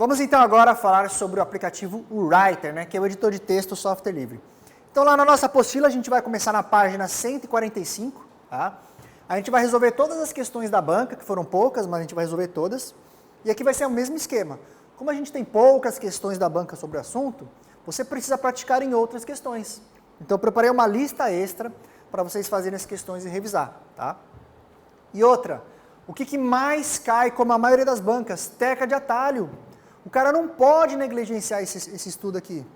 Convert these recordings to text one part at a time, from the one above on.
Vamos então agora falar sobre o aplicativo Writer, né, que é o editor de texto software livre. Então lá na nossa apostila a gente vai começar na página 145, tá? A gente vai resolver todas as questões da banca, que foram poucas, mas a gente vai resolver todas. E aqui vai ser o mesmo esquema. Como a gente tem poucas questões da banca sobre o assunto, você precisa praticar em outras questões. Então eu preparei uma lista extra para vocês fazerem as questões e revisar, tá? E outra, o que mais cai, como a maioria das bancas? Tecla de atalho. O cara não pode negligenciar esse estudo aqui.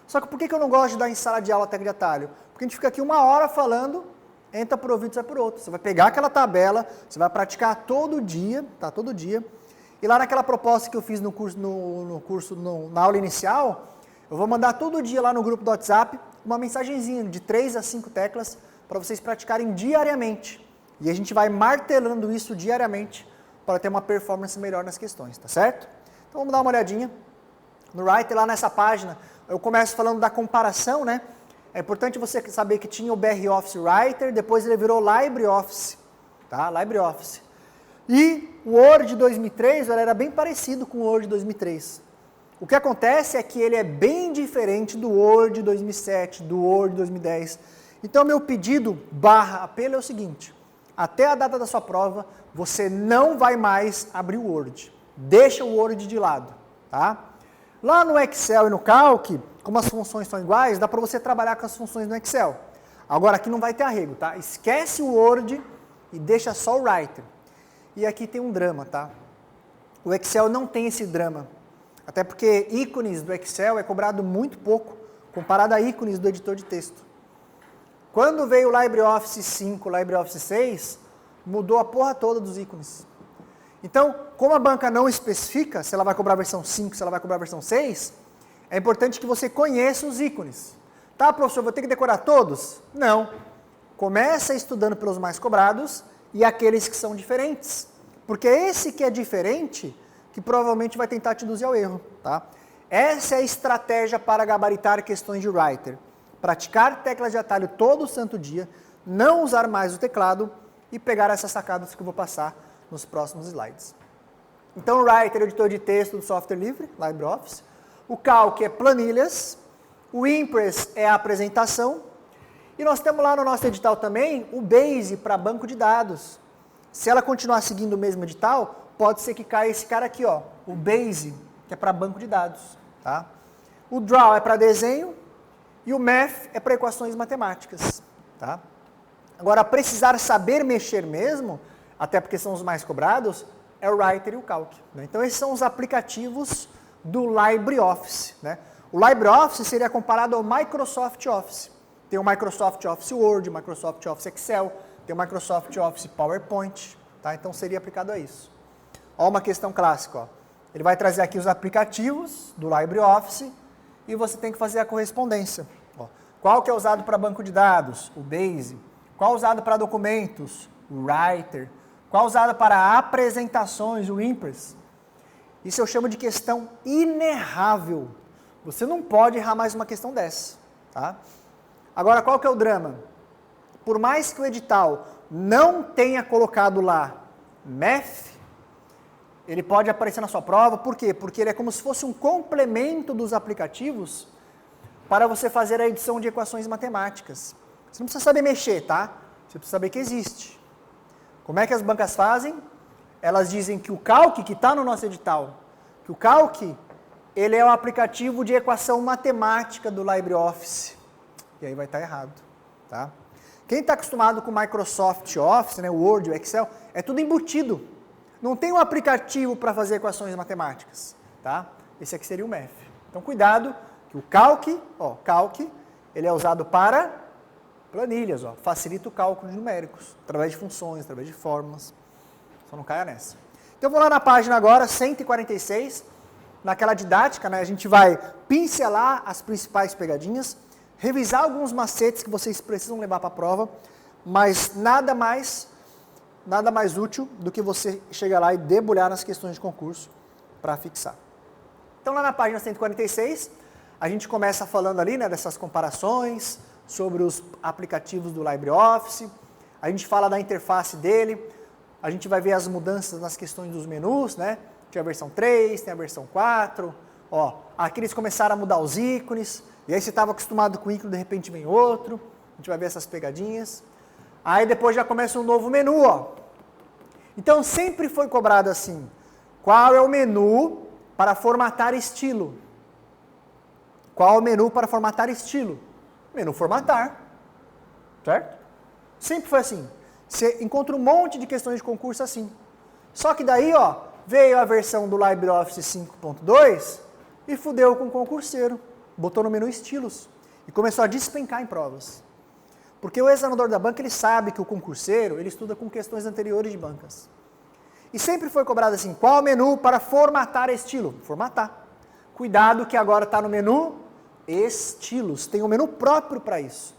Só que por que eu não gosto de dar em sala de aula tecla de atalho? Porque a gente fica aqui 1 hora falando, entra por ouvido e sai por outro. Você vai pegar aquela tabela, você vai praticar todo dia, tá? Todo dia. E lá naquela proposta que eu fiz no curso, na aula inicial, eu vou mandar todo dia lá no grupo do WhatsApp uma mensagenzinha de 3 a 5 teclas para vocês praticarem diariamente. E a gente vai martelando isso diariamente para ter uma performance melhor nas questões, tá certo? Então vamos dar uma olhadinha. No Writer, lá nessa página, eu começo falando da comparação, né? É importante você saber que tinha o BR Office Writer, depois ele virou LibreOffice, tá? LibreOffice. E o Word 2003, ele era bem parecido com o Word 2003. O que acontece é que ele é bem diferente do Word 2007, do Word 2010. Então, meu pedido / apelo é o seguinte: até a data da sua prova, você não vai mais abrir o Word. Deixa o Word de lado, tá? Lá no Excel e no Calc, como as funções são iguais, dá para você trabalhar com as funções no Excel. Agora, aqui não vai ter arrego, tá? Esquece o Word e deixa só o Writer. E aqui tem um drama, tá? O Excel não tem esse drama. Até porque ícones do Excel é cobrado muito pouco, comparado a ícones do editor de texto. Quando veio o LibreOffice 5, o LibreOffice 6, mudou a porra toda dos ícones. Então, como a banca não especifica se ela vai cobrar a versão 5, se ela vai cobrar a versão 6, é importante que você conheça os ícones. Tá, professor, vou ter que decorar todos? Não. Começa estudando pelos mais cobrados e aqueles que são diferentes. Porque esse que é diferente, que provavelmente vai tentar te induzir ao erro, tá? Essa é a estratégia para gabaritar questões de Writer. Praticar teclas de atalho todo santo dia, não usar mais o teclado e pegar essas sacadas que eu vou passar nos próximos slides. Então o Writer é o editor de texto do software livre, LibreOffice. O Calc é planilhas. O Impress é a apresentação. E nós temos lá no nosso edital também o Base para banco de dados. Se ela continuar seguindo o mesmo edital, pode ser que caia esse cara aqui, ó, o Base, que é para banco de dados, tá? O Draw é para desenho e o Math é para equações matemáticas, tá? Agora, precisar saber mexer mesmo, até porque são os mais cobrados, é o Writer e o Calc, né? Então, esses são os aplicativos do LibreOffice, né? O LibreOffice seria comparado ao Microsoft Office. Tem o Microsoft Office Word, o Microsoft Office Excel, tem o Microsoft Office PowerPoint, tá? Então, seria aplicado a isso. Ó, uma questão clássica, ó. Ele vai trazer aqui os aplicativos do LibreOffice e você tem que fazer a correspondência. Ó, qual que é usado para banco de dados? O Base. Qual é usado para documentos? O Writer. Qual é usado para apresentações? O Impress. Isso eu chamo de questão inerrável. Você não pode errar mais uma questão dessa, tá? Agora, qual que é o drama? Por mais que o edital não tenha colocado lá Math, ele pode aparecer na sua prova. Por quê? Porque ele é como se fosse um complemento dos aplicativos para você fazer a edição de equações matemáticas. Você não precisa saber mexer, tá? Você precisa saber que existe. Como é que as bancas fazem? Elas dizem que o Calc, que está no nosso edital, que o Calc, ele é um aplicativo de equação matemática do LibreOffice. E aí vai estar errado, tá? Quem está acostumado com o Microsoft Office, né, o Word, o Excel, é tudo embutido. Não tem um aplicativo para fazer equações matemáticas, tá? Esse aqui seria o Math. Então, cuidado, que o Calc, ó, Calc, ele é usado para planilhas, ó, facilita o cálculo de numéricos, através de funções, através de fórmulas. Só não caia nessa. Então, eu vou lá na página agora, 146, naquela didática, né, a gente vai pincelar as principais pegadinhas, revisar alguns macetes que vocês precisam levar para a prova, mas nada mais útil do que você chegar lá e debulhar nas questões de concurso para fixar. Então, lá na página 146, a gente começa falando ali, né, dessas comparações, sobre os aplicativos do LibreOffice, a gente fala da interface dele, a gente vai ver as mudanças nas questões dos menus, né, Tinha a versão 3, tem a versão 4. Ó, aqui eles começaram a mudar os ícones. E aí você estava acostumado com o ícone, de repente vem outro. A gente vai ver essas pegadinhas. Aí depois já começa um novo menu, ó. Então sempre foi cobrado assim. Qual é o menu para formatar estilo? Qual é o menu para formatar estilo? Menu formatar. Certo? Sempre foi assim. Você encontra um monte de questões de concurso assim. Só que daí, ó, veio a versão do LibreOffice 5.2 e fudeu com o concurseiro. Botou no menu estilos e começou a despencar em provas. Porque o examinador da banca, ele sabe que o concurseiro, ele estuda com questões anteriores de bancas. E sempre foi cobrado assim, qual o menu para formatar estilo? Formatar. Cuidado que agora está no menu estilos, tem um menu próprio para isso.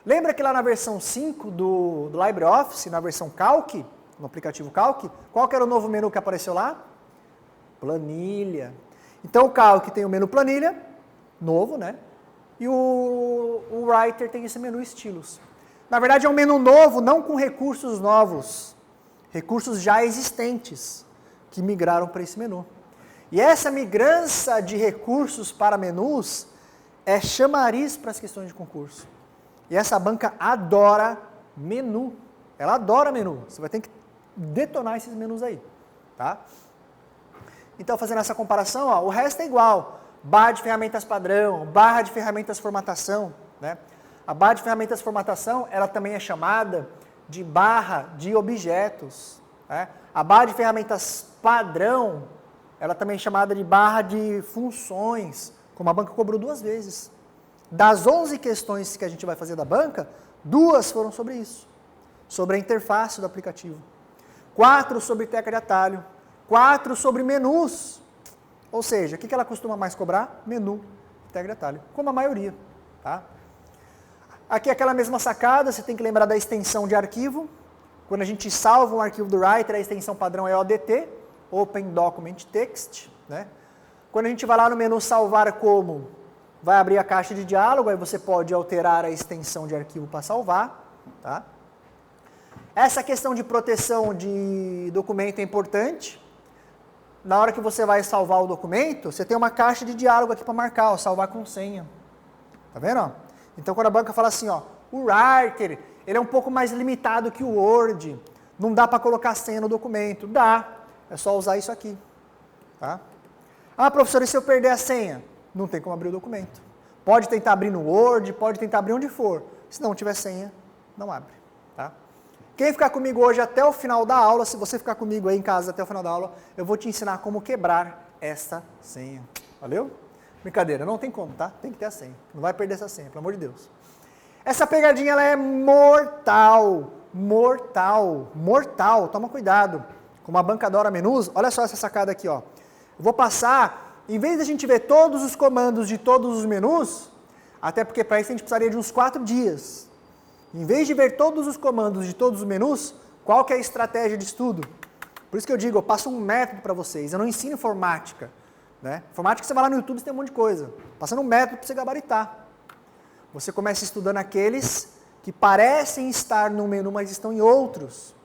Lembra que lá na versão 5 do LibreOffice, na versão Calc, no aplicativo Calc, qual que era o novo menu que apareceu lá? Planilha. Então o Calc tem o menu planilha, novo, né? E o Writer tem esse menu estilos. Na verdade é um menu novo, não com recursos novos, recursos já existentes, que migraram para esse menu. E essa migrança de recursos para menus é chamariz para as questões de concurso. E essa banca adora menu. Ela adora menu. Você vai ter que detonar esses menus aí. Tá? Então, fazendo essa comparação, ó, o resto é igual. Barra de ferramentas padrão, barra de ferramentas formatação. Né? A barra de ferramentas formatação, ela também é chamada de barra de objetos. Né? A barra de ferramentas padrão, ela também é chamada de barra de funções, como a banca cobrou 2 vezes. Das 11 questões que a gente vai fazer da banca, 2 foram sobre isso. Sobre a interface do aplicativo. 4 sobre tecla de atalho. 4 sobre menus. Ou seja, o que ela costuma mais cobrar? Menu, tecla de atalho. Como a maioria. Tá? Aqui é aquela mesma sacada, você tem que lembrar da extensão de arquivo. Quando a gente salva um arquivo do Writer, a extensão padrão é ODT, Open Document Text. Né? Quando a gente vai lá no menu salvar como, vai abrir a caixa de diálogo, aí você pode alterar a extensão de arquivo para salvar. Tá? Essa questão de proteção de documento é importante. Na hora que você vai salvar o documento, você tem uma caixa de diálogo aqui para marcar, ó, salvar com senha. Tá vendo? Ó? Então quando a banca fala assim, ó, o Writer, ele é um pouco mais limitado que o Word, não dá para colocar senha no documento. Dá, é só usar isso aqui. Tá? Ah, professor, e se eu perder a senha? Não tem como abrir o documento. Pode tentar abrir no Word, pode tentar abrir onde for. Se não tiver senha, não abre. Tá? Quem ficar comigo hoje até o final da aula, se você ficar comigo aí em casa até o final da aula, eu vou te ensinar como quebrar essa senha. Valeu? Brincadeira, não tem como, tá? Tem que ter a senha. Não vai perder essa senha, pelo amor de Deus. Essa pegadinha, ela é mortal. Mortal. Mortal. Toma cuidado. Como a banca adora menus, olha só essa sacada aqui, ó. Eu vou passar, em vez de a gente ver todos os comandos de todos os menus, até porque para isso a gente precisaria de uns 4 dias. Em vez de ver todos os comandos de todos os menus, qual que é a estratégia de estudo? Por isso que eu digo, eu passo um método para vocês, eu não ensino informática. Né? Informática você vai lá no YouTube e tem um monte de coisa. Passando um método para você gabaritar. Você começa estudando aqueles que parecem estar no menu, mas estão em outros.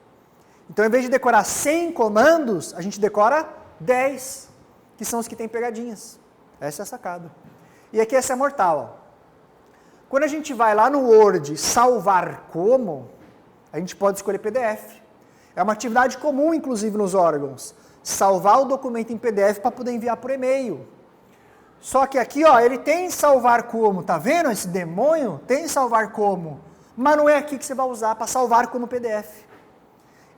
Então, em vez de decorar 100 comandos, a gente decora 10, que são os que têm pegadinhas. Essa é a sacada. E aqui essa é mortal. Ó. Quando a gente vai lá no Word salvar como, a gente pode escolher PDF. É uma atividade comum, inclusive, nos órgãos. Salvar o documento em PDF para poder enviar por e-mail. Só que aqui, ó, ele tem salvar como, tá vendo esse demônio? Tem salvar como, mas não é aqui que você vai usar para salvar como PDF.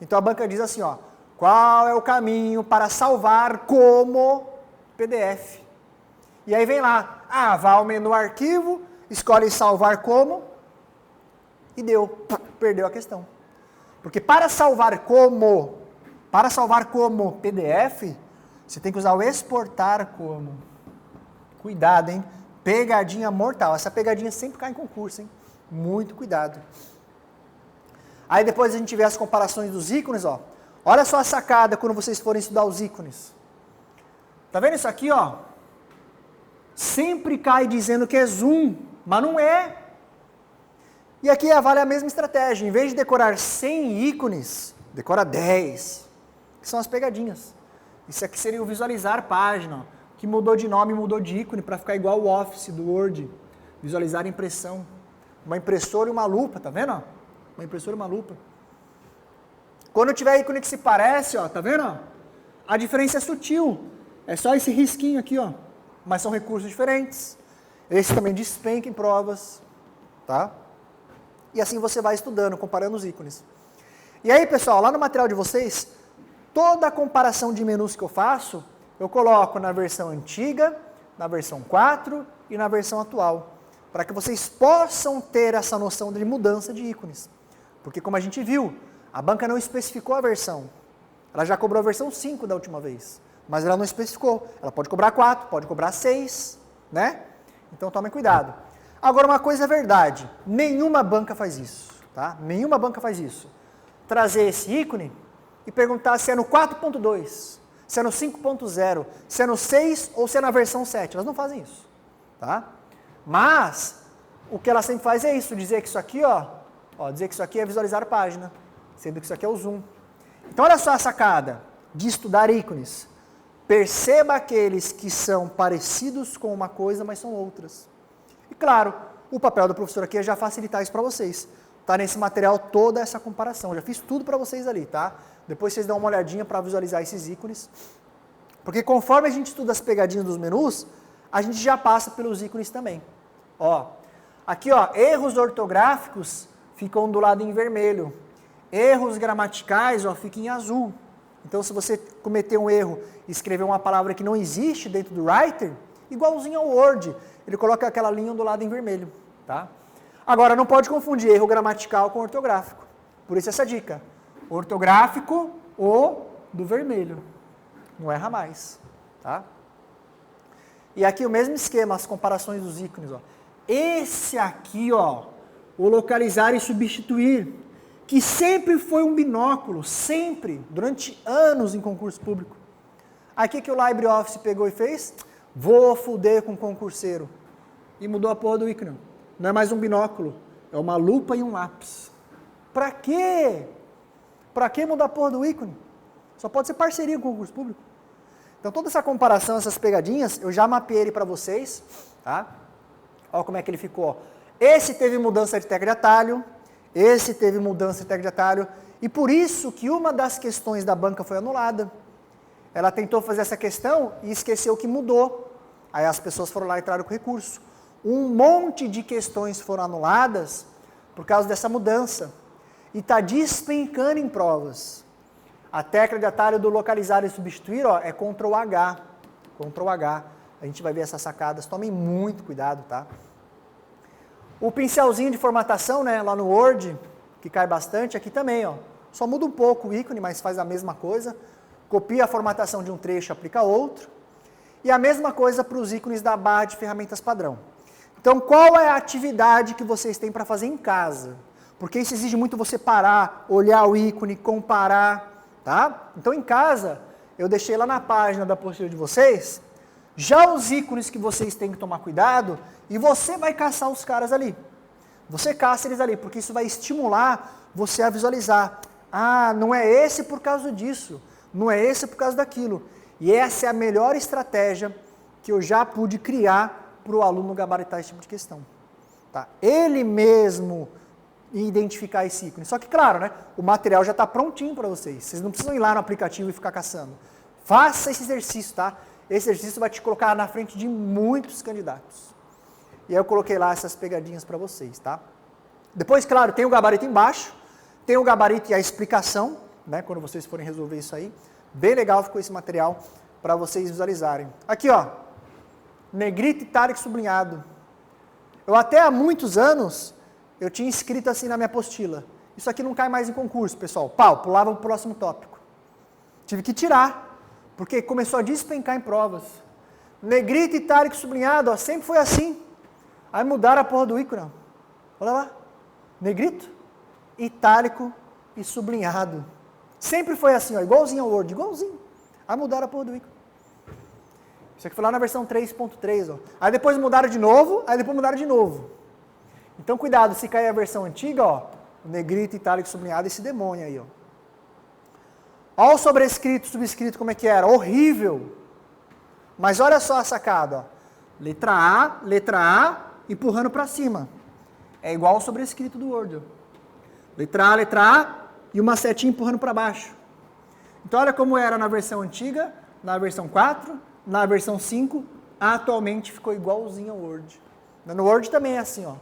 Então a banca diz assim, ó, qual é o caminho para salvar como PDF? E aí vem lá, vai ao menu arquivo, escolhe salvar como e deu, perdeu a questão. Porque para salvar como PDF, você tem que usar o exportar como. Cuidado, hein? Pegadinha mortal. Essa pegadinha sempre cai em concurso, hein? Muito cuidado. Aí depois a gente vê as comparações dos ícones, ó. Olha só a sacada quando vocês forem estudar os ícones. Tá vendo isso aqui, ó? Sempre cai dizendo que é zoom, mas não é. E aqui vale a mesma estratégia. Em vez de decorar 100 ícones, decora 10. Que são as pegadinhas. Isso aqui seria o visualizar página, ó, que mudou de nome, mudou de ícone para ficar igual o Office do Word. Visualizar impressão. Uma impressora e uma lupa, tá vendo? Ó? Uma impressora e uma lupa. Quando tiver ícone que se parece, ó, tá vendo? Ó? A diferença é sutil. É só esse risquinho aqui, ó. Mas são recursos diferentes. Esse também despenca em provas, tá? E assim você vai estudando, comparando os ícones. E aí, pessoal, lá no material de vocês, toda a comparação de menus que eu faço, eu coloco na versão antiga, na versão 4 e na versão atual, para que vocês possam ter essa noção de mudança de ícones. Porque como a gente viu, a banca não especificou a versão. Ela já cobrou a versão 5 da última vez, mas ela não especificou. Ela pode cobrar 4, pode cobrar 6, né? Então tomem cuidado. Agora uma coisa é verdade, nenhuma banca faz isso, tá? Nenhuma banca faz isso. Trazer esse ícone e perguntar se é no 4.2, se é no 5.0, se é no 6 ou se é na versão 7. Elas não fazem isso, tá? Mas o que ela sempre faz é isso, dizer que isso aqui, ó, dizer que isso aqui é visualizar a página, sendo que isso aqui é o zoom. Então olha só a sacada de estudar ícones. Perceba aqueles que são parecidos com uma coisa, mas são outras. E claro, o papel do professor aqui é já facilitar isso para vocês. Tá nesse material toda essa comparação. Eu já fiz tudo para vocês ali, tá? Depois vocês dão uma olhadinha para visualizar esses ícones. Porque conforme a gente estuda as pegadinhas dos menus, a gente já passa pelos ícones também. Ó, aqui, ó, erros ortográficos ficam do lado em vermelho. Erros gramaticais, ó, ficam em azul. Então, se você cometer um erro e escrever uma palavra que não existe dentro do Writer, igualzinho ao Word, ele coloca aquela linha do lado em vermelho, tá? Agora, não pode confundir erro gramatical com ortográfico. Por isso essa dica. Ortográfico ou do vermelho. Não erra mais, tá? E aqui o mesmo esquema, as comparações dos ícones, ó. Esse aqui, ó, o localizar e substituir, que sempre foi um binóculo, sempre, durante anos em concurso público. Aqui que o LibreOffice pegou e fez, vou fuder com o concurseiro. E mudou a porra do ícone. Não é mais um binóculo, é uma lupa e um lápis. Pra quê? Pra que mudar a porra do ícone? Só pode ser parceria com o concurso público. Então toda essa comparação, essas pegadinhas, eu já mapeei ele para vocês, tá? Olha como é que ele ficou. Ó. Esse teve mudança de tecla de atalho, esse teve mudança de tecla de atalho, e por isso que uma das questões da banca foi anulada. Ela tentou fazer essa questão e esqueceu que mudou. Aí as pessoas foram lá e entraram com recurso. Um monte de questões foram anuladas por causa dessa mudança. E está despencando em provas. A tecla de atalho do localizar e substituir, ó, é Ctrl H. Ctrl H. A gente vai ver essas sacadas. Tomem muito cuidado, tá? O pincelzinho de formatação, né, lá no Word, que cai bastante, aqui também, ó. Só muda um pouco o ícone, mas faz a mesma coisa. Copia a formatação de um trecho, aplica outro. E a mesma coisa para os ícones da barra de ferramentas padrão. Então, qual é a atividade que vocês têm para fazer em casa? Porque isso exige muito você parar, olhar o ícone, comparar, tá? Então, em casa, eu deixei lá na página da apostila de vocês, já os ícones que vocês têm que tomar cuidado, e você vai caçar os caras ali. Você caça eles ali, porque isso vai estimular você a visualizar. Ah, não é esse por causa disso, não é esse por causa daquilo. E essa é a melhor estratégia que eu já pude criar para o aluno gabaritar esse tipo de questão. Tá? Ele mesmo identificar esse ícone. Só que, claro, né, o material já está prontinho para vocês. Vocês não precisam ir lá no aplicativo e ficar caçando. Faça esse exercício, tá? Esse exercício vai te colocar na frente de muitos candidatos. E aí eu coloquei lá essas pegadinhas para vocês, tá? Depois, claro, tem o gabarito embaixo, tem o gabarito e a explicação, né, quando vocês forem resolver isso aí. Bem legal ficou esse material para vocês visualizarem. Aqui, ó, negrito, itálico, sublinhado. Eu até há muitos anos, eu tinha escrito assim na minha apostila. Isso aqui não cai mais em concurso, pessoal. Pau, pulava para o próximo tópico. Tive que tirar, porque começou a despencar em provas. Negrito, itálico, sublinhado, ó, sempre foi assim. Aí mudaram a porra do ícone. Olha lá. Negrito, itálico e sublinhado. Sempre foi assim, ó, igualzinho ao Word, igualzinho. Aí mudaram a porra do ícone. Isso aqui foi lá na versão 3.3, ó. Aí depois mudaram de novo, aí depois mudaram de novo. Então cuidado, se cair a versão antiga, ó, o negrito, itálico, sublinhado, esse demônio aí, ó. Olha o sobrescrito, subscrito, como é que era. Horrível. Mas olha só a sacada. Ó. Letra A, empurrando para cima. É igual ao sobrescrito do Word. Letra A e uma setinha empurrando para baixo. Então olha como era na versão antiga, na versão 4, na versão 5, atualmente ficou igualzinho ao Word. No Word também é assim, ó.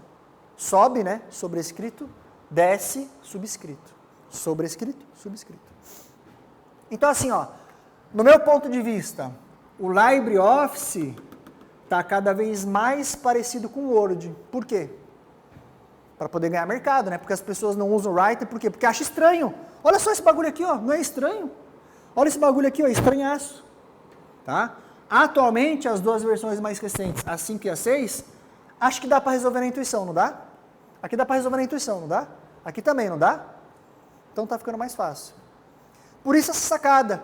Sobe, né, sobrescrito, desce, subscrito. Sobrescrito, subscrito. Então assim, ó, no meu ponto de vista, o LibreOffice está cada vez mais parecido com o Word. Por quê? Para poder ganhar mercado, né? Porque as pessoas não usam o Writer, por quê? Porque acham estranho. Olha só esse bagulho aqui, ó, não é estranho? Olha esse bagulho aqui, ó, estranhaço. Tá? Atualmente, as duas versões mais recentes, a 5 e a 6, acho que dá para resolver na intuição, não dá? Aqui dá para resolver na intuição, não dá? Aqui também, não dá? Então tá ficando mais fácil. Por isso essa sacada.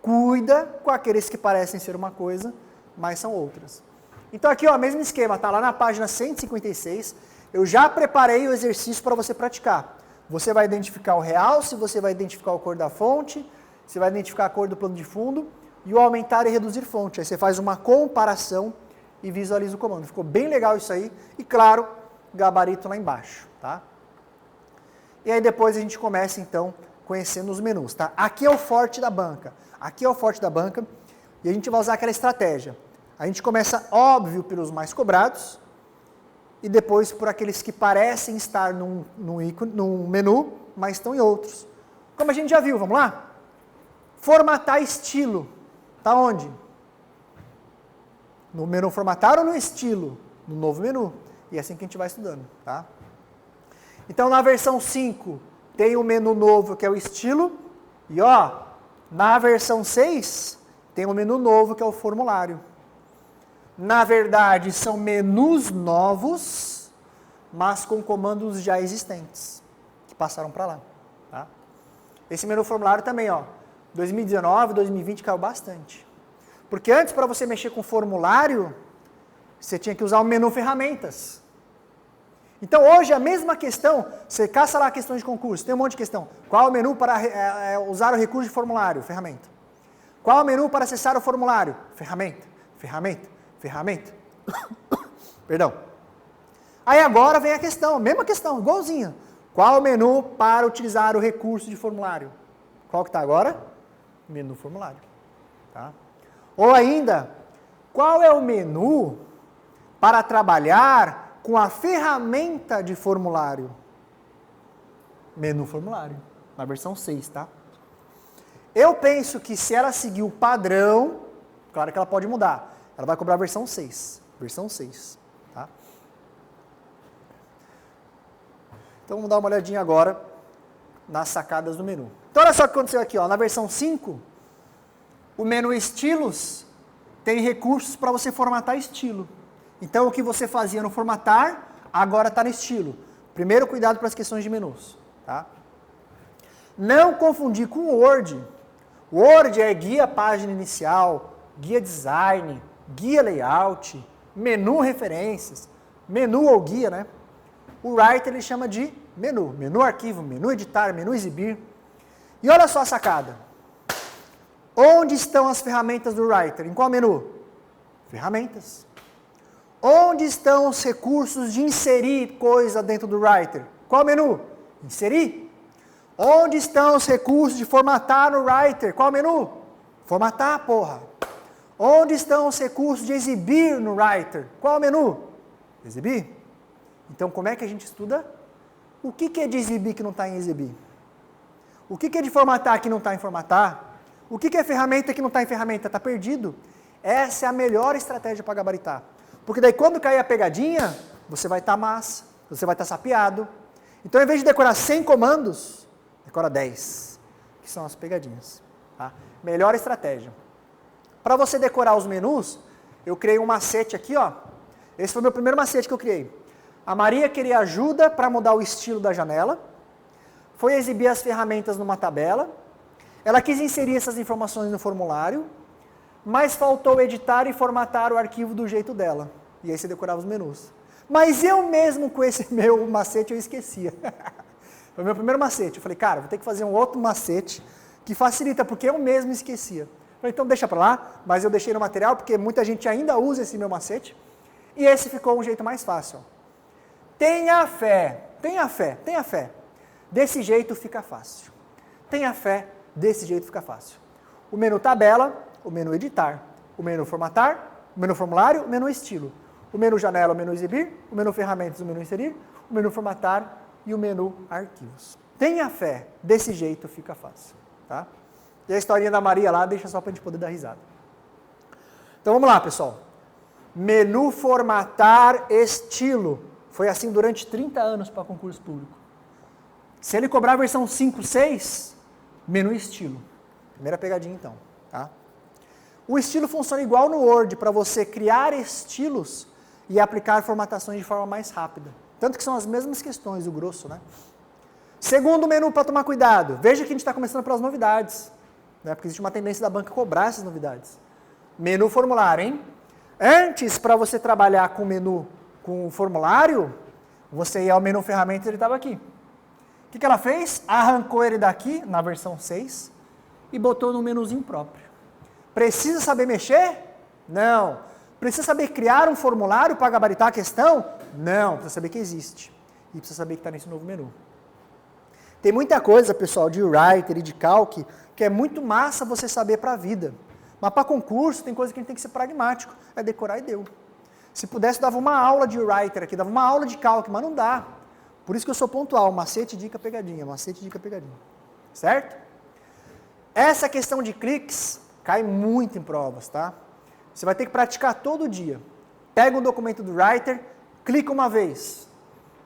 Cuida com aqueles que parecem ser uma coisa, mas são outras. Então aqui, ó, mesmo esquema, tá lá na página 156, eu já preparei o exercício para você praticar. Você vai identificar o realce, você vai identificar a cor da fonte, você vai identificar a cor do plano de fundo e o aumentar e reduzir fonte. Aí você faz uma comparação e visualiza o comando. Ficou bem legal isso aí. E claro, gabarito lá embaixo, tá? E aí depois a gente começa então conhecendo os menus, tá? Aqui é o forte da banca. Aqui é o forte da banca e a gente vai usar aquela estratégia. A gente começa, óbvio, pelos mais cobrados e depois por aqueles que parecem estar num menu, mas estão em outros. Como a gente já viu, vamos lá? Formatar estilo. Tá onde? No menu formatar ou no estilo? No novo menu. E é assim que a gente vai estudando, tá? Então, na versão 5, tem o menu novo, que é o estilo. E, ó, na versão 6, tem o menu novo, que é o formulário. Na verdade, são menus novos, mas com comandos já existentes, que passaram para lá, tá? Esse menu formulário também, ó, 2019, 2020 caiu bastante. Porque antes, para você mexer com formulário, você tinha que usar o menu ferramentas. Então, hoje, a mesma questão, você caça lá a questão de concurso, tem um monte de questão. Qual é o menu para usar o recurso de formulário? Ferramenta. Qual é o menu para acessar o formulário? Ferramenta, ferramenta, ferramenta. Perdão. Aí agora vem a questão, mesma questão, igualzinha. Qual é o menu para utilizar o recurso de formulário? Qual que está agora? Menu formulário. Tá? Ou ainda, qual é o menu para trabalhar com a ferramenta de formulário? Menu formulário, na versão 6, tá? Eu penso que se ela seguir o padrão, claro que ela pode mudar, ela vai cobrar a versão 6. Versão 6, tá? Então vamos dar uma olhadinha agora nas sacadas do menu. Então olha só o que aconteceu aqui, ó, na versão 5, o menu estilos tem recursos para você formatar estilo. Então o que você fazia no formatar, agora está no estilo. Primeiro, cuidado para as questões de menus. Tá? Não confundir com o Word. Word é guia página inicial, guia design, guia layout, menu referências, menu ou guia, né? O Writer ele chama de menu. Menu arquivo, menu editar, menu exibir. E olha só a sacada. Onde estão as ferramentas do Writer? Em qual menu? Ferramentas. Onde estão os recursos de inserir coisa dentro do Writer? Qual menu? Inserir. Onde estão os recursos de formatar no Writer? Qual menu? Formatar, porra. Onde estão os recursos de exibir no Writer? Qual menu? Exibir. Então, como é que a gente estuda? O que é de exibir que não está em exibir? O que é de formatar que não está em formatar? O que é ferramenta que não está em ferramenta? Está perdido. Essa é a melhor estratégia para gabaritar. Porque daí quando cair a pegadinha, você vai estar massa, você vai estar sapiado. Então, em vez de decorar 100 comandos, decora 10, que são as pegadinhas. Tá? Melhor estratégia. Para você decorar os menus, eu criei um macete aqui, ó. Esse foi o meu primeiro macete que eu criei. A Maria queria ajuda para mudar o estilo da janela, foi exibir as ferramentas numa tabela, ela quis inserir essas informações no formulário, mas faltou editar e formatar o arquivo do jeito dela. E aí você decorava os menus. Mas eu mesmo com esse meu macete eu esquecia. Foi o meu primeiro macete. Eu falei, cara, vou ter que fazer um outro macete que facilita, porque eu mesmo esquecia. Falei, então deixa para lá, mas eu deixei no material, porque muita gente ainda usa esse meu macete, e esse ficou um jeito mais fácil. Tenha fé, tenha fé, tenha fé. Desse jeito fica fácil. Tenha fé, desse jeito fica fácil. O menu tabela, o menu editar, o menu formatar, o menu formulário, o menu estilo, o menu janela, o menu exibir, o menu ferramentas, o menu inserir, o menu formatar e o menu arquivos. Tenha fé, desse jeito fica fácil. Tá? E a historinha da Maria lá, deixa só para a gente poder dar risada. Então vamos lá, pessoal. Menu formatar estilo. Foi assim durante 30 anos para concurso público. Se ele cobrar a versão 5, 6, menu estilo. Primeira pegadinha então. Tá? O estilo funciona igual no Word, para você criar estilos e aplicar formatações de forma mais rápida. Tanto que são as mesmas questões, o grosso, né? Segundo menu para tomar cuidado. Veja que a gente está começando pelas novidades. Né? Porque existe uma tendência da banca cobrar essas novidades. Menu formulário, hein? Antes, para você trabalhar com o menu com o formulário, você ia ao menu ferramentas e ele estava aqui. O que ela fez? Arrancou ele daqui, na versão 6, e botou no menuzinho próprio. Precisa saber mexer? Não. Precisa saber criar um formulário para gabaritar a questão? Não. Precisa saber que existe. E precisa saber que está nesse novo menu. Tem muita coisa, pessoal, de Writer e de Calc, que é muito massa você saber para a vida. Mas para concurso, tem coisa que a gente tem que ser pragmático. É decorar e deu. Se pudesse, dava uma aula de Writer aqui, dava uma aula de Calc, mas não dá. Por isso que eu sou pontual. Macete, dica, pegadinha. Macete, dica, pegadinha. Certo? Essa questão de cliques cai muito em provas, tá? Você vai ter que praticar todo dia. Pega um documento do Writer, clica uma vez.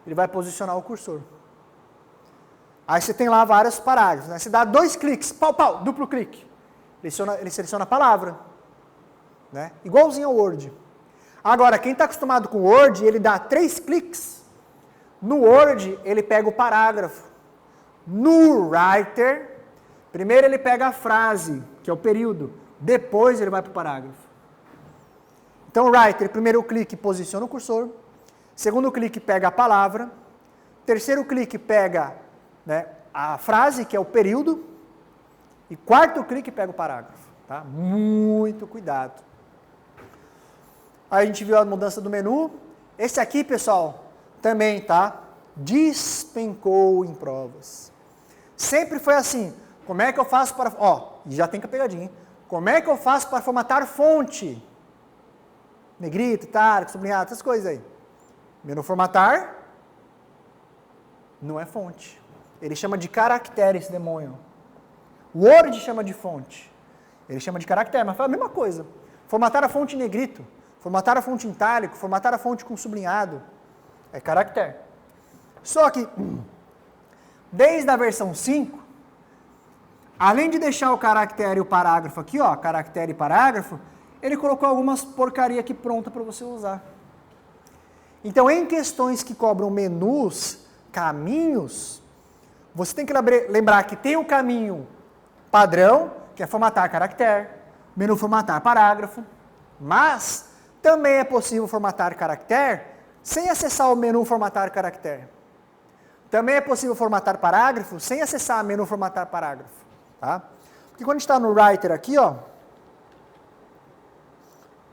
Ele vai posicionar o cursor. Aí você tem lá vários parágrafos, né? Você dá 2 cliques, pau, pau, duplo clique. Ele seleciona a palavra. Né? Igualzinho ao Word. Agora, quem está acostumado com o Word, ele dá 3 cliques. No Word, ele pega o parágrafo. No Writer, primeiro ele pega a frase, que é o período. Depois ele vai para o parágrafo. Então, o Writer, primeiro clique, posiciona o cursor. Segundo clique, pega a palavra. Terceiro clique, pega, né, a frase, que é o período. E quarto clique, pega o parágrafo. Tá? Muito cuidado. Aí a gente viu a mudança do menu. Esse aqui, pessoal, também, tá? Despencou em provas. Sempre foi assim. Como é que eu faço para... Ó, já tem que a pegadinha, hein? Como é que eu faço para formatar fonte? Negrito, itálico, sublinhado, essas coisas aí. Menu formatar não é fonte. Ele chama de caractere esse demônio. O Word chama de fonte. Ele chama de caractere, mas faz a mesma coisa. Formatar a fonte em negrito, formatar a fonte em itálico, formatar a fonte com sublinhado. É caractere. Só que, desde a versão 5, além de deixar o caractere e o parágrafo aqui, ó, caractere e parágrafo, ele colocou algumas porcaria aqui pronta para você usar. Então, em questões que cobram menus, caminhos, você tem que lembrar que tem o caminho padrão, que é formatar caractere, menu formatar parágrafo, mas também é possível formatar caractere sem acessar o menu formatar caractere. Também é possível formatar parágrafo sem acessar o menu formatar parágrafo. Tá? Porque quando a gente está no Writer aqui, ó,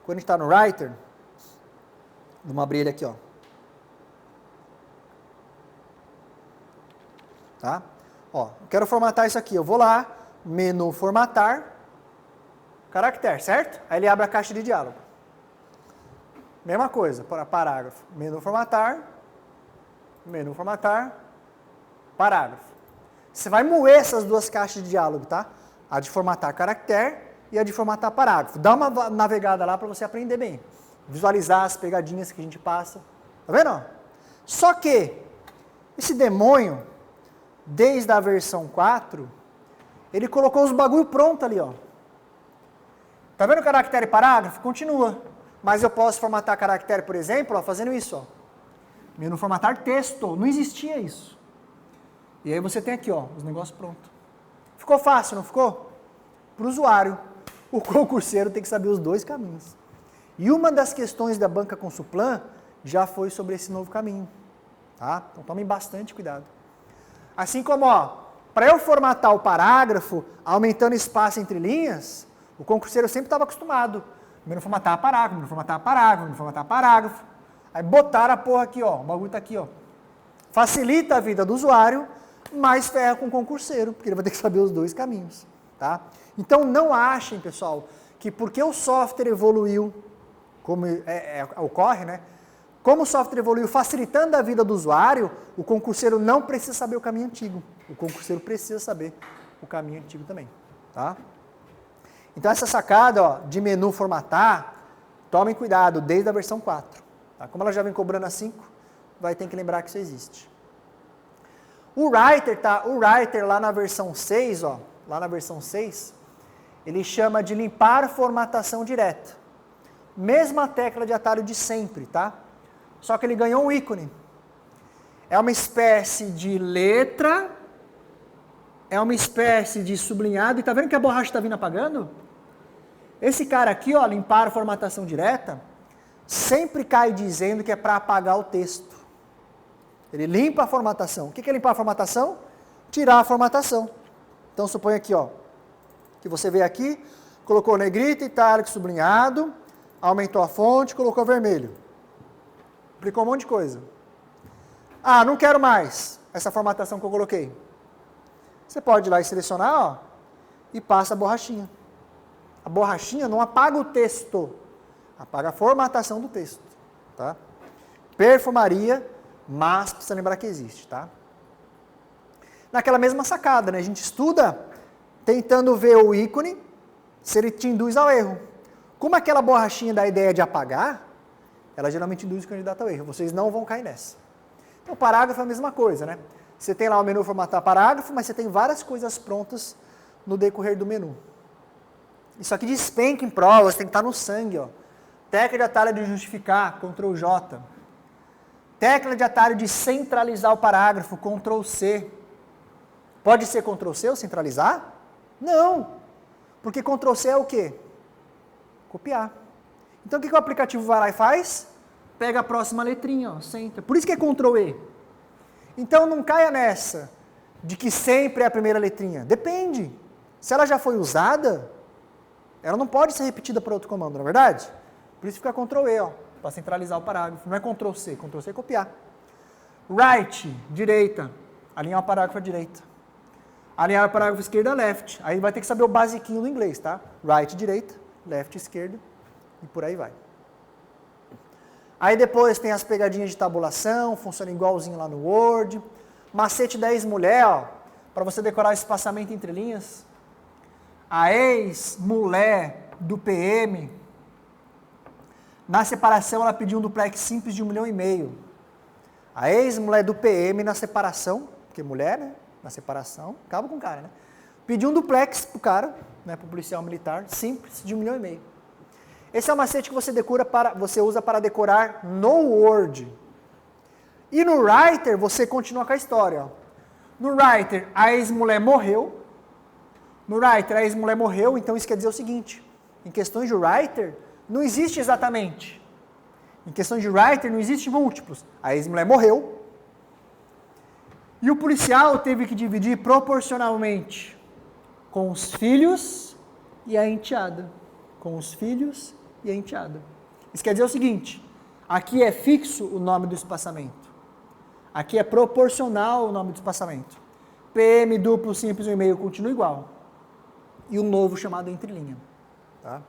quando a gente está no Writer, vamos abrir ele aqui, ó. Tá? Ó, eu quero formatar isso aqui, eu vou lá, menu formatar, caractere, certo? Aí ele abre a caixa de diálogo. Mesma coisa, para parágrafo, menu formatar, parágrafo. Você vai moer essas duas caixas de diálogo, tá? A de formatar caractere e a de formatar parágrafo. Dá uma navegada lá para você aprender bem. Visualizar as pegadinhas que a gente passa. Tá vendo? Só que esse demônio, desde a versão 4, ele colocou os bagulho pronto ali, ó. Tá vendo o caractere e parágrafo? Continua. Mas eu posso formatar caractere, por exemplo, ó, fazendo isso, ó. Menu formatar texto. Não existia isso. E aí você tem aqui, ó, os negócios prontos. Ficou fácil, não ficou? Para o usuário, o concurseiro tem que saber os dois caminhos. E uma das questões da banca Consuplan já foi sobre esse novo caminho. Tá? Então tomem bastante cuidado. Assim como, ó, para eu formatar o parágrafo, aumentando espaço entre linhas, o concurseiro sempre estava acostumado. Primeiro formatar parágrafo, primeiro formatar parágrafo, primeiro formatar parágrafo. Aí botaram a porra aqui, ó, o bagulho tá aqui, ó. Facilita a vida do usuário, mas ferra com o concurseiro, porque ele vai ter que saber os dois caminhos, tá? Então não achem, pessoal, que porque o software evoluiu, como ocorre, né? Como o software evoluiu facilitando a vida do usuário, o concurseiro não precisa saber o caminho antigo. O concurseiro precisa saber o caminho antigo também, tá? Então essa sacada, ó, de menu formatar, tomem cuidado desde a versão 4. Tá? Como ela já vem cobrando a 5, vai ter que lembrar que isso existe. O Writer, tá? O Writer lá na versão 6, ó, lá na versão 6, ele chama de limpar formatação direta. Mesma tecla de atalho de sempre, tá? Só que ele ganhou um ícone. É uma espécie de letra, é uma espécie de sublinhado, e tá vendo que a borracha está vindo apagando? Esse cara aqui, ó, limpar formatação direta, sempre cai dizendo que é para apagar o texto. Ele limpa a formatação. O que é limpar a formatação? Tirar a formatação. Então suponha aqui, ó, que você veio aqui, colocou negrito, itálico, sublinhado, aumentou a fonte, colocou vermelho. Aplicou um monte de coisa. Ah, não quero mais essa formatação que eu coloquei. Você pode ir lá e selecionar, ó, e passa a borrachinha. A borrachinha não apaga o texto, apaga a formatação do texto, tá? Perfumaria, mas precisa lembrar que existe, tá? Naquela mesma sacada, né? A gente estuda tentando ver o ícone, se ele te induz ao erro. Como aquela borrachinha dá a ideia de apagar, ela geralmente induz o candidato ao erro. Vocês não vão cair nessa. Então, o parágrafo é a mesma coisa, né? Você tem lá o menu formatar parágrafo, mas você tem várias coisas prontas no decorrer do menu. Isso aqui despenca em provas, tem que estar no sangue, ó. Tecla de atalho de justificar, Ctrl J. Tecla de atalho de centralizar o parágrafo, Ctrl C. Pode ser Ctrl C ou centralizar? Não. Porque Ctrl C é o quê? Copiar. Então o que o aplicativo vai lá e faz? Pega a próxima letrinha, ó, centra. Por isso que é Ctrl E. Então não caia nessa de que sempre é a primeira letrinha. Depende. Se ela já foi usada, ela não pode ser repetida por outro comando, não é verdade? Por isso fica Ctrl E, ó, para centralizar o parágrafo. Não é Ctrl C. Ctrl C é copiar. Right, direita. Alinhar o parágrafo à direita. Alinhar o parágrafo esquerda, left. Aí vai ter que saber o basiquinho do inglês, tá? Right, direita. Left, esquerda. E por aí vai. Aí depois tem as pegadinhas de tabulação, funciona igualzinho lá no Word. Macete da ex-mulher, ó, para você decorar o espaçamento entre linhas. A ex-mulher do PM, na separação ela pediu um duplex simples de 1,5 milhão. A ex-mulher do PM na separação, porque mulher, né? Na separação, acaba com o cara, né? Pediu um duplex pro cara, né, pro policial militar, simples, de 1,5 milhão. Esse é o macete que você usa para decorar no Word. E no Writer, você continua com a história. Ó. No Writer, a ex-mulher morreu. No Writer, a ex-mulher morreu, então isso quer dizer o seguinte. Em questões de Writer, não existe exatamente. Em questões de Writer, não existe múltiplos. A ex-mulher morreu. E o policial teve que dividir proporcionalmente com os filhos e a enteada. Com os filhos e a enteada. Isso quer dizer o seguinte, aqui é fixo o nome do espaçamento. Aqui é proporcional o nome do espaçamento. PM, duplo, simples, 1,5 continua igual. E o novo chamado entrelinha. Tá?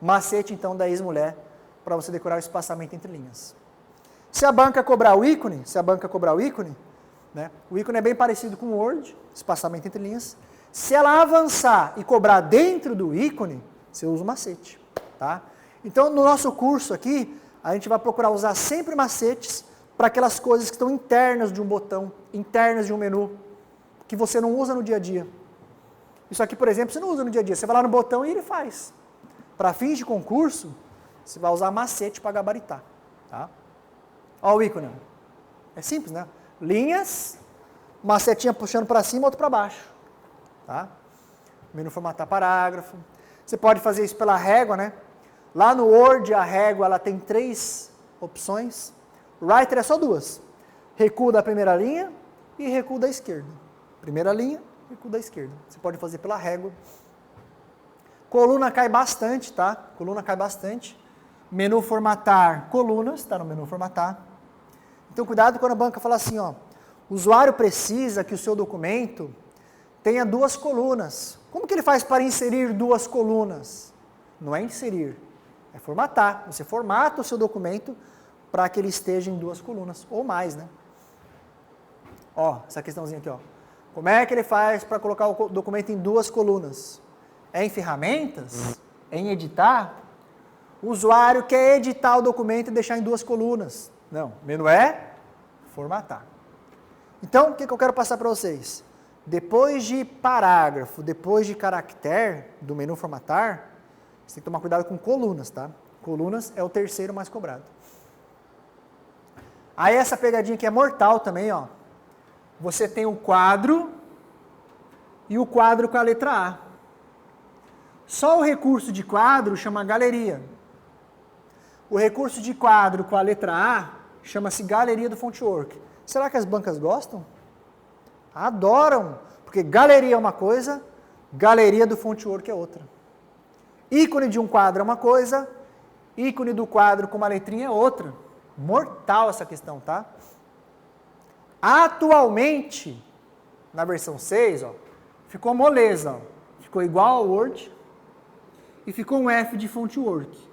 Macete, então, da ex-mulher para você decorar o espaçamento entre linhas. Se a banca cobrar o ícone, né, o ícone é bem parecido com o Word, espaçamento entre linhas. Se ela avançar e cobrar dentro do ícone, você usa o macete, tá? Então, no nosso curso aqui, a gente vai procurar usar sempre macetes para aquelas coisas que estão internas de um botão, internas de um menu, que você não usa no dia a dia. Isso aqui, por exemplo, você não usa no dia a dia. Você vai lá no botão e ele faz. Para fins de concurso, você vai usar macete para gabaritar, tá? Olha o ícone. É simples, né? Linhas, macetinha puxando para cima, outro para baixo, tá? Menu formatar parágrafo. Você pode fazer isso pela régua, né? Lá no Word, a régua ela tem 3 opções. O Writer é só 2. Recuo da primeira linha e recuo da esquerda. Primeira linha com o da esquerda. Você pode fazer pela régua. Coluna cai bastante, tá? Coluna cai bastante. Menu formatar colunas, está no menu formatar. Então cuidado quando a banca fala assim, ó, o usuário precisa que o seu documento tenha 2 colunas. Como que ele faz para inserir 2 colunas? Não é inserir, é formatar. Você formata o seu documento para que ele esteja em 2 colunas, ou mais, né? Ó, essa questãozinha aqui, ó. Como é que ele faz para colocar o documento em 2 colunas? É em ferramentas? É em editar? O usuário quer editar o documento e deixar em 2 colunas. Não, o menu é formatar. Então, o que eu quero passar para vocês? Depois de parágrafo, depois de caractere do menu formatar, você tem que tomar cuidado com colunas, tá? Colunas é o terceiro mais cobrado. Aí essa pegadinha aqui é mortal também, ó. Você tem o quadro e o quadro com a letra A. Só o recurso de quadro chama galeria. O recurso de quadro com a letra A chama-se galeria do Fontwork. Será que as bancas gostam? Adoram, porque galeria é uma coisa, galeria do Fontwork é outra. Ícone de um quadro é uma coisa, ícone do quadro com uma letrinha é outra. Mortal essa questão, tá? Atualmente, na versão 6, ó, ficou moleza, ó. Ficou igual ao Word e ficou um F de Fontwork.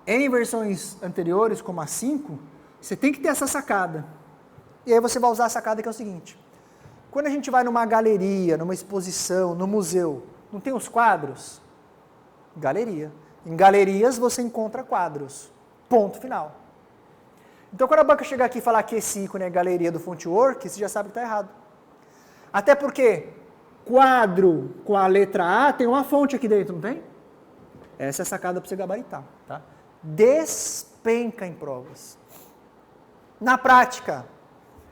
Em versões anteriores, como a 5, você tem que ter essa sacada. E aí você vai usar a sacada que é o seguinte. Quando a gente vai numa galeria, numa exposição, no museu, não tem os quadros? Galeria. Em galerias você encontra quadros. Ponto final. Então quando a banca chegar aqui e falar que esse ícone é galeria do Fontwork, você já sabe que está errado. Até porque quadro com a letra A tem uma fonte aqui dentro, não tem? Essa é a sacada para você gabaritar, tá? Despenca em provas. Na prática,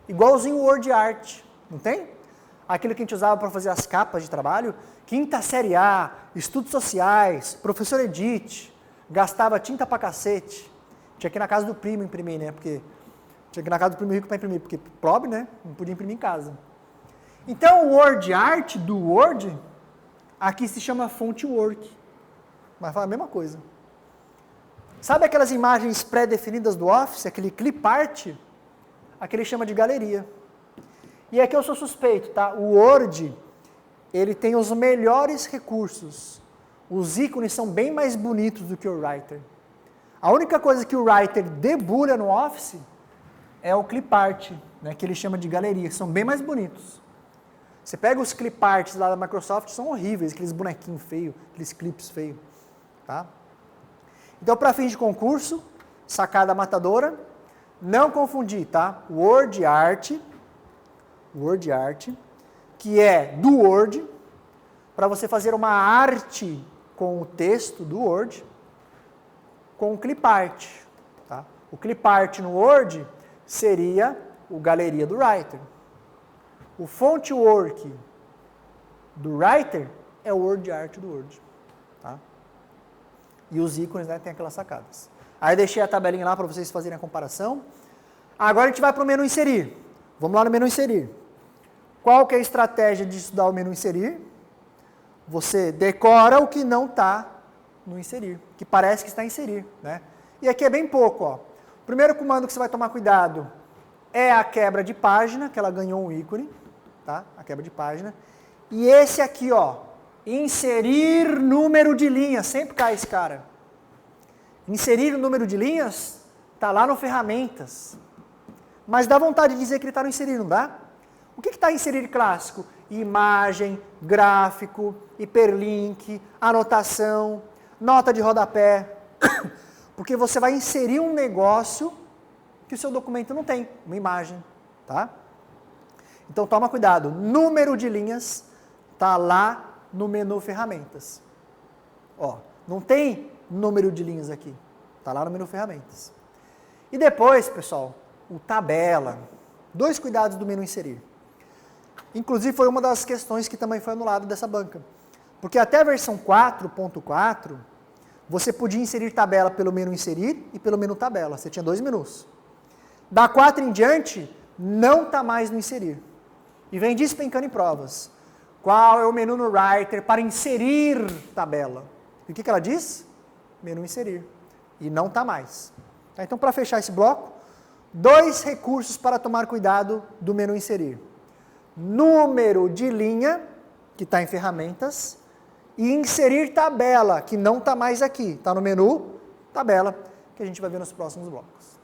igualzinho o Word Art, não tem? Aquilo que a gente usava para fazer as capas de trabalho, quinta série A, estudos sociais, professor Edith, gastava tinta pra cacete. Tinha que ir na casa do primo imprimir, né? Porque tinha que ir na casa do primo rico para imprimir, porque pobre, né? Não podia imprimir em casa. Então o Word Art do Word, aqui se chama Fontwork. Mas fala a mesma coisa. Sabe aquelas imagens pré-definidas do Office, aquele clip art? Aquele chama de galeria. E aqui eu sou suspeito, tá? O Word, ele tem os melhores recursos. Os ícones são bem mais bonitos do que o Writer. A única coisa que o Writer debulha no Office é o clip art, né, que ele chama de galeria, que são bem mais bonitos. Você pega os clip arts lá da Microsoft, são horríveis, aqueles bonequinhos feios, aqueles clips feios, tá? Então, para fins de concurso, sacada matadora, não confundir, tá? Word Art, que é do Word, para você fazer uma arte com o texto do Word, com o clip art, tá? O clip art no Word seria o galeria do Writer. O Fontwork do Writer é o Word Art do Word, tá? E os ícones, né, tem aquelas sacadas. Aí eu deixei a tabelinha lá para vocês fazerem a comparação. Agora a gente vai para o menu inserir. Vamos lá no menu inserir. Qual que é a estratégia de estudar o menu inserir? Você decora o que não está no inserir, que parece que está em inserir, né? E aqui é bem pouco, ó. O primeiro comando que você vai tomar cuidado é a quebra de página, que ela ganhou um ícone, tá? A quebra de página. E esse aqui, ó, inserir número de linhas, sempre cai esse cara. Inserir o número de linhas, tá lá no ferramentas. Mas dá vontade de dizer que ele está no inserir, não dá? O que está em inserir clássico? Imagem, gráfico, hiperlink, anotação, nota de rodapé. Porque você vai inserir um negócio que o seu documento não tem, uma imagem, tá? Então toma cuidado, número de linhas está lá no menu ferramentas. Ó, não tem número de linhas aqui, está lá no menu ferramentas. E depois, pessoal, o tabela. 2 cuidados do menu inserir. Inclusive foi uma das questões que também foi anulada dessa banca. Porque até a versão 4.4, você podia inserir tabela pelo menu inserir e pelo menu tabela. Você tinha 2 menus. Da 4 em diante, não está mais no inserir. E vem despencando em provas. Qual é o menu no Writer para inserir tabela? E o que ela diz? Menu inserir. E não está mais. Tá? Então, para fechar esse bloco, 2 recursos para tomar cuidado do menu inserir. Número de linha, que está em ferramentas, e inserir tabela, que não está mais aqui. Está no menu, tabela, que a gente vai ver nos próximos blocos.